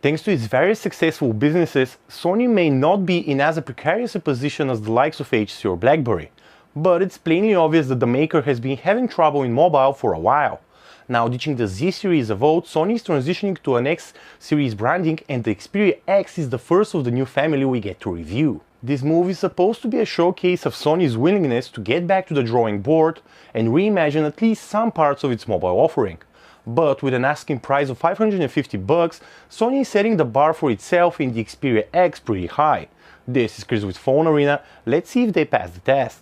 Thanks to its very successful businesses, Sony may not be in as precarious a position as the likes of HTC or BlackBerry, but it's plainly obvious that the maker has been having trouble in mobile for a while. Now ditching the Z series of old, Sony is transitioning to an X series branding, and the Xperia X is the first of the new family we get to review. This move is supposed to be a showcase of Sony's willingness to get back to the drawing board and reimagine at least some parts of its mobile offering. But with an asking price of $550, Sony is setting the bar for itself in the Xperia X pretty high. This is Chris with Phone Arena. Let's see if they pass the test.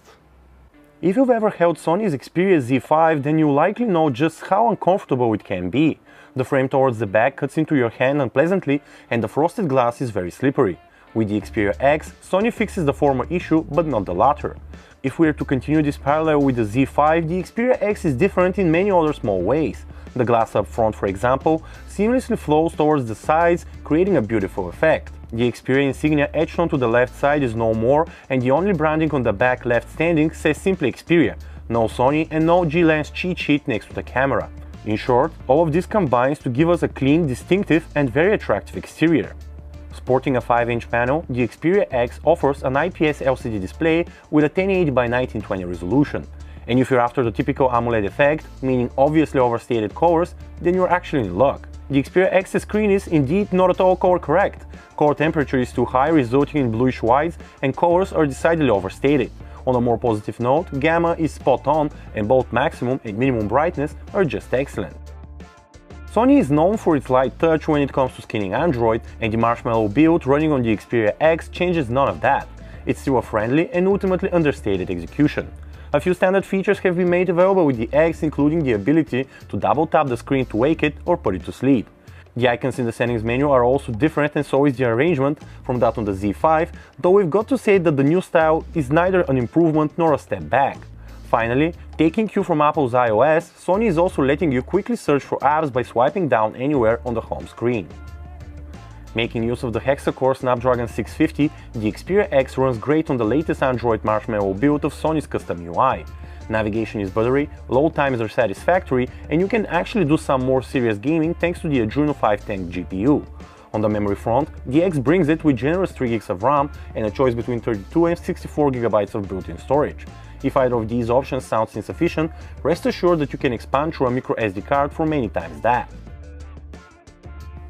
If you've ever held Sony's Xperia Z5, then you likely know just how uncomfortable it can be. The frame towards the back cuts into your hand unpleasantly, and the frosted glass is very slippery. With the Xperia X, Sony fixes the former issue, but not the latter. If we are to continue this parallel with the Z5, the Xperia X is different in many other small ways. The glass up front, for example, seamlessly flows towards the sides, creating a beautiful effect. The Xperia insignia etched onto the left side is no more, and the only branding on the back left standing says simply Xperia, no Sony and no G-Lens cheat sheet next to the camera. In short, all of this combines to give us a clean, distinctive and very attractive exterior. Sporting a 5-inch panel, the Xperia X offers an IPS LCD display with a 1080 by 1920 resolution. And if you're after the typical AMOLED effect, meaning obviously overstated colors, then you're actually in luck. The Xperia X's screen is indeed not at all color correct. Color temperature is too high, resulting in bluish whites, and colors are decidedly overstated. On a more positive note, gamma is spot on, and both maximum and minimum brightness are just excellent. Sony is known for its light touch when it comes to scanning Android, and the Marshmallow build running on the Xperia X changes none of that. It's still a friendly and ultimately understated execution. A few standard features have been made available with the X, including the ability to double tap the screen to wake it or put it to sleep. The icons in the settings menu are also different, and so is the arrangement from that on the Z5, though we've got to say that the new style is neither an improvement nor a step back. Finally, taking cue from Apple's iOS, Sony is also letting you quickly search for apps by swiping down anywhere on the home screen. Making use of the hexa-core Snapdragon 650, the Xperia X runs great on the latest Android Marshmallow build of Sony's custom UI. Navigation is buttery, load times are satisfactory, and you can actually do some more serious gaming thanks to the Adreno 510 GPU. On the memory front, the X brings it with generous 3GB of RAM and a choice between 32 and 64GB of built-in storage. If either of these options sounds insufficient, rest assured that you can expand through a microSD card for many times that.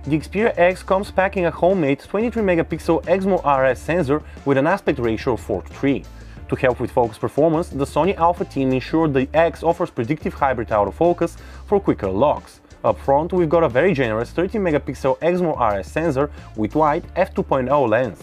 The Xperia X comes packing a homemade 23MP Exmor RS sensor with an aspect ratio of 4:3. To help with focus performance, the Sony Alpha team ensured the X offers predictive hybrid autofocus for quicker locks. Up front, we've got a very generous 13MP Exmor RS sensor with wide f2.0 lens.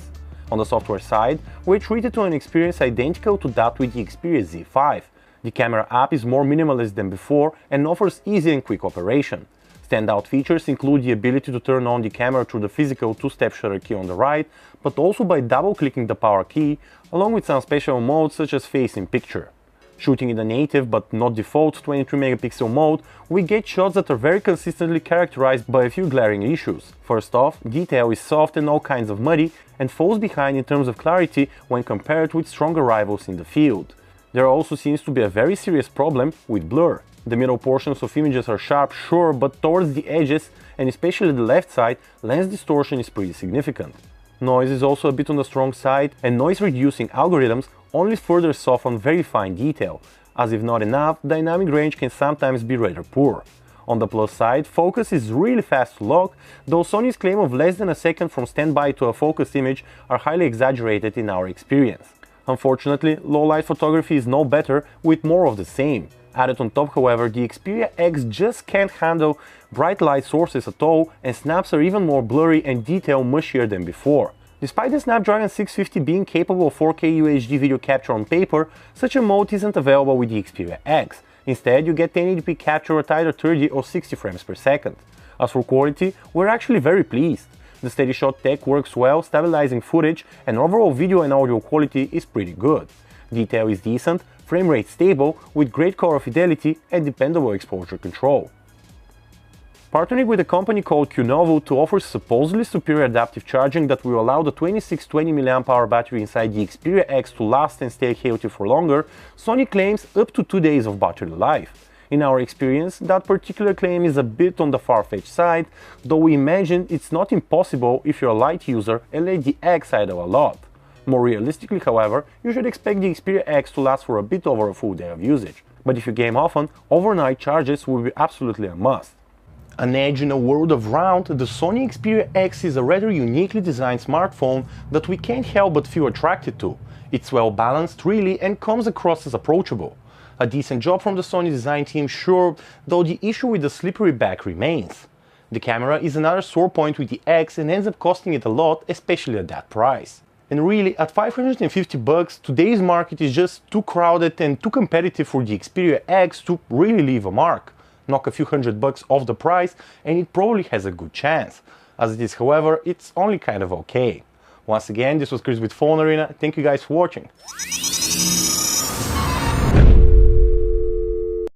On the software side, we're treated to an experience identical to that with the Xperia Z5. The camera app is more minimalist than before and offers easy and quick operation. Standout features include the ability to turn on the camera through the physical 2-step shutter key on the right, but also by double-clicking the power key, along with some special modes such as Face in Picture. Shooting in the native but not default 23MP mode, we get shots that are very consistently characterized by a few glaring issues. First off, detail is soft and all kinds of muddy, and falls behind in terms of clarity when compared with stronger rivals in the field. There also seems to be a very serious problem with blur. The middle portions of images are sharp, sure, but towards the edges, and especially the left side, lens distortion is pretty significant. Noise is also a bit on the strong side, and noise-reducing algorithms only further soften very fine detail. As if not enough, dynamic range can sometimes be rather poor. On the plus side, focus is really fast to lock, though Sony's claim of less than a second from standby to a focused image are highly exaggerated in our experience. Unfortunately, low-light photography is no better, with more of the same. Added on top, however, the Xperia X just can't handle bright light sources at all, and snaps are even more blurry and detail mushier than before. Despite the Snapdragon 650 being capable of 4K UHD video capture on paper, such a mode isn't available with the Xperia X. Instead, you get 1080p capture at either 30 or 60 frames per second. As for quality, we're actually very pleased. The steady shot tech works well, stabilizing footage, and overall video and audio quality is pretty good. Detail is decent, frame rate stable, with great color fidelity and dependable exposure control. Partnering with a company called Qnovo to offer supposedly superior adaptive charging that will allow the 2620 mAh battery inside the Xperia X to last and stay healthy for longer, Sony claims up to 2 days of battery life. In our experience, that particular claim is a bit on the far-fetched side, though we imagine it's not impossible if you're a light user and let the X idle a lot. More realistically, however, you should expect the Xperia X to last for a bit over a full day of usage. But if you game often, overnight charges will be absolutely a must. An edge in a world of round, the Sony Xperia X is a rather uniquely designed smartphone that we can't help but feel attracted to. It's well balanced, really, and comes across as approachable. A decent job from the Sony design team, sure, though the issue with the slippery back remains. The camera is another sore point with the X and ends up costing it a lot, especially at that price. And really, at $550, today's market is just too crowded and too competitive for the Xperia X to really leave a mark. Knock a few $100 off the price and it probably has a good chance. As it is, however, it's only kind of okay. Once again, this was Chris with Phone Arena. Thank you guys for watching.